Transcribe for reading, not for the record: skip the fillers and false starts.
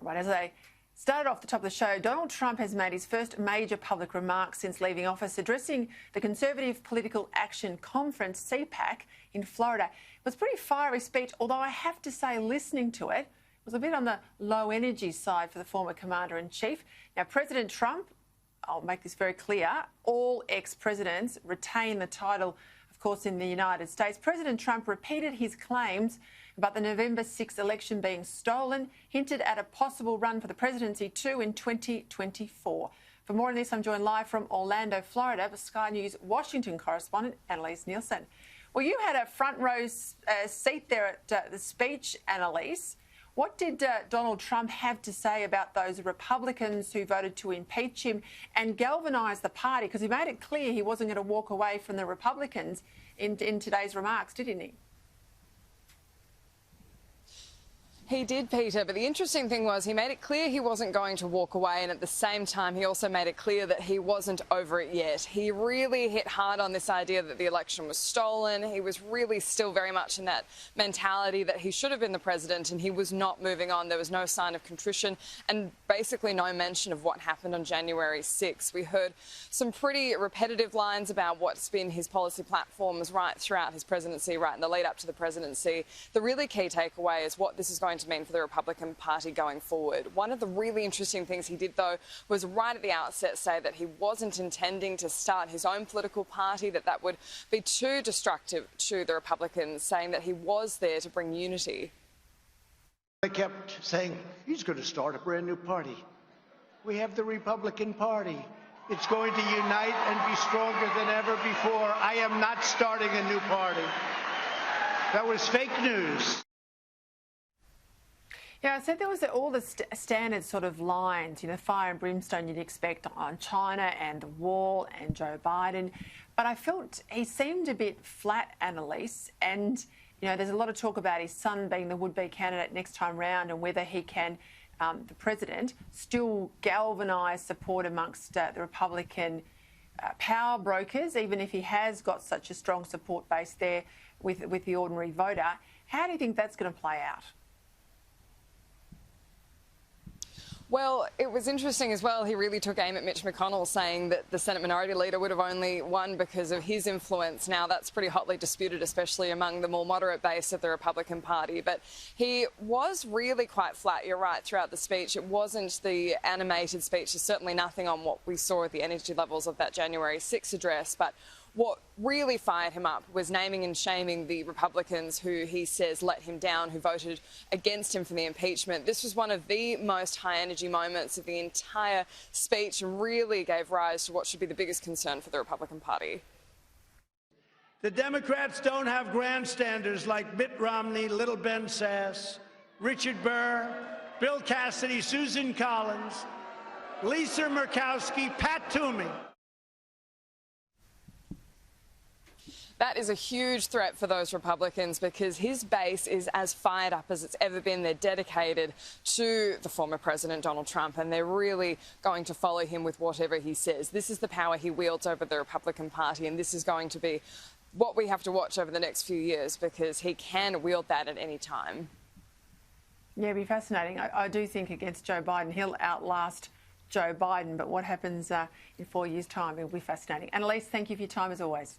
Right, as I started off the top of the show, Donald Trump has made his first major public remarks since leaving office, addressing the Conservative Political Action Conference, CPAC, in Florida. It was a pretty fiery speech, although I have to say, listening to it, was a bit on the low energy side for the former Commander-in-Chief. Now, President Trump, I'll make this very clear, all ex-presidents retain the title, of course, in the United States. President Trump repeated his claims about the November 6th election being stolen, hinted at a possible run for the presidency too in 2024. For more on this, I'm joined live from Orlando, Florida, by Sky News Washington correspondent Annelise Nielsen. Well, you had a front row seat there at the speech, Annelise. What did Donald Trump have to say about those Republicans who voted to impeach him and galvanise the party? Because he made it clear he wasn't going to walk away from the Republicans in today's remarks, didn't he? He did, Peter, but the interesting thing was he made it clear he wasn't going to walk away, and at the same time he also made it clear that he wasn't over it yet. He really hit hard on this idea that the election was stolen. He was really still very much in that mentality that he should have been the president, and he was not moving on. There was no sign of contrition and basically no mention of what happened on January 6th. We heard some pretty repetitive lines about what's been his policy platforms right throughout his presidency, right in the lead up to the presidency. The really key takeaway is what this is going to mean for the Republican Party going forward. One of the really interesting things he did, though, was right at the outset say that he wasn't intending to start his own political party, that would be too destructive to the Republicans, saying that he was there to bring unity. I kept saying, he's going to start a brand new party. We have the Republican Party. It's going to unite and be stronger than ever before. I am not starting a new party. That was fake news. Yeah, I said there was all the standard sort of lines, fire and brimstone you'd expect on China and the wall and Joe Biden. But I felt he seemed a bit flat, Annelise, and, there's a lot of talk about his son being the would-be candidate next time round and whether he can, the president, still galvanise support amongst the Republican power brokers, even if he has got such a strong support base there with the ordinary voter. How do you think that's going to play out? Well, it was interesting as well. He really took aim at Mitch McConnell, saying that the Senate Minority Leader would have only won because of his influence. Now, that's pretty hotly disputed, especially among the more moderate base of the Republican Party. But he was really quite flat, you're right, throughout the speech. It wasn't the animated speech. There's certainly nothing on what we saw at the energy levels of that January 6th address. But what really fired him up was naming and shaming the Republicans who he says let him down, who voted against him for the impeachment. This was one of the most high-energy moments of the entire speech and really gave rise to what should be the biggest concern for the Republican Party. The Democrats don't have grandstanders like Mitt Romney, Little Ben Sass, Richard Burr, Bill Cassidy, Susan Collins, Lisa Murkowski, Pat Toomey. That is a huge threat for those Republicans because his base is as fired up as it's ever been. They're dedicated to the former President Donald Trump, and they're really going to follow him with whatever he says. This is the power he wields over the Republican Party, and this is going to be what we have to watch over the next few years because he can wield that at any time. Yeah, it'll be fascinating. I do think against Joe Biden, he'll outlast Joe Biden, but what happens in 4 years' time, it'll be fascinating. Annelise, thank you for your time as always.